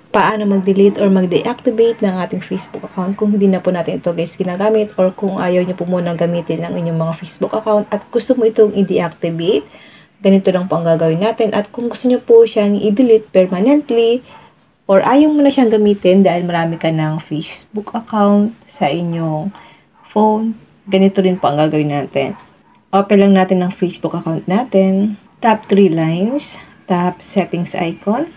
paano mag-delete or mag-deactivate ng ating Facebook account kung hindi na po natin ito guys ginagamit, or kung ayaw nyo po muna gamitin ang inyong mga Facebook account at gusto mo itong i-deactivate. Ganito lang po ang gagawin natin. At kung gusto nyo po siyang i-delete permanently, or ayaw mo na siyang gamitin dahil marami ka ng Facebook account sa inyong phone, ganito rin po ang gagawin natin. Open lang natin ang Facebook account natin. Tap 3 lines. Tap settings icon.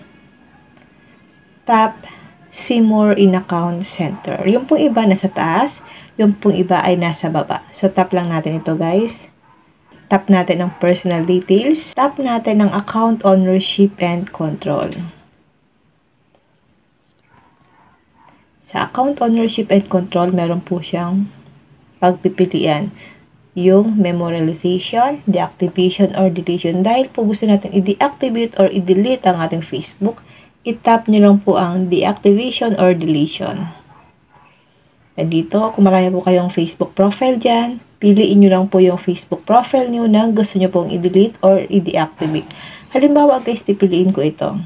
Tap see more in account center. Yung pong iba nasa taas, yung pong iba ay nasa baba. So tap lang natin ito guys. Tap natin ang personal details. Tap natin ang account ownership and control. Sa account ownership and control, meron po siyang pagpipilian. Yung memorialization, deactivation, or deletion. Dahil po gusto natin i-deactivate or i-delete ang ating Facebook, i-tap nyo lang po ang deactivation or deletion. And dito, kung marami po kayong Facebook profile dyan, piliin nyo lang po yung Facebook profile nyo na gusto nyo pong i-delete or i-deactivate. Halimbawa guys, pipiliin ko ito.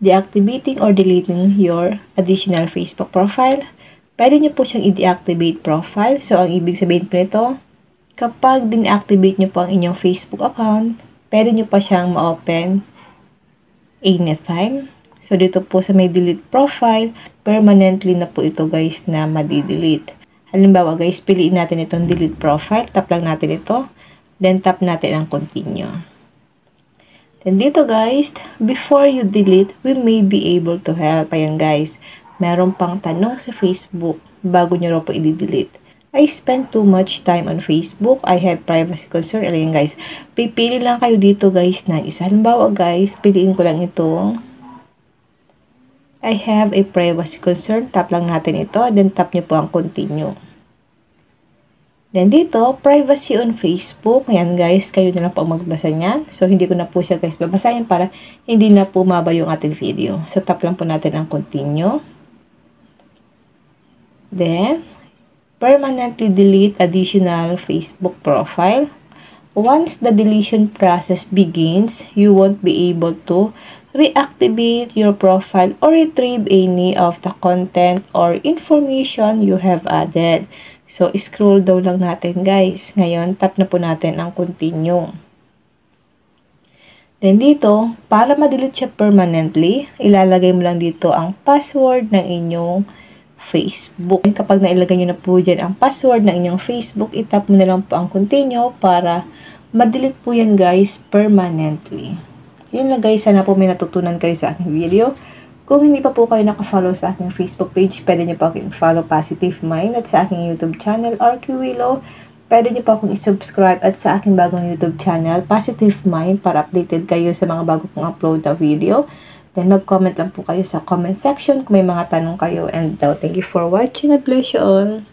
Deactivating or deleting your additional Facebook profile. Pwede nyo po siyang i-deactivate profile. So, ang ibig sabihin po nito, kapag din-activate nyo po ang inyong Facebook account, pwede nyo pa siyang ma-open anytime. So, dito po sa may delete profile, permanently na po ito guys na madi-delete. Halimbawa guys, piliin natin itong delete profile. Tap lang natin ito. Then tap natin ang continue. Then dito guys, before you delete, we may be able to help. Ayan guys, meron pang tanong sa Facebook bago nyo raw po i-delete. I spend too much time on Facebook. I have privacy concern. Ayan guys, pipili lang kayo dito guys na isa. Halimbawa guys, piliin ko lang itong I have a privacy concern. Tap lang natin ito. Then tap nyo po ang continue. Then dito, privacy on Facebook. Ayan guys, kayo na lang po magbasa niyan. So hindi ko na po siya guys babasahin para hindi na po maba yung ating video. So tap lang po natin ang continue. Then, permanently delete additional Facebook profile. Once the deletion process begins, you won't be able to reactivate your profile or retrieve any of the content or information you have added. So, scroll down lang natin guys. Ngayon, tap na po natin ang continue. Then dito, para ma-delete siya permanently, ilalagay mo lang dito ang password ng inyong Facebook. Kapag nailagay nyo na po dyan ang password ng inyong Facebook, itap mo na lang po ang continue para ma-delete po yan guys permanently. Yun lang guys, sana po may natutunan kayo sa aking video. Kung hindi pa po kayo nakafollow sa aking Facebook page, pwede nyo po akong follow Positive Mind, at sa aking YouTube channel, RQ Willow, pwede nyo po akong i-subscribe, at sa aking bagong YouTube channel, Positive Mind, para updated kayo sa mga bago pong upload na video. Then mag-comment lang po kayo sa comment section kung may mga tanong kayo. And thank you for watching. God bless you all.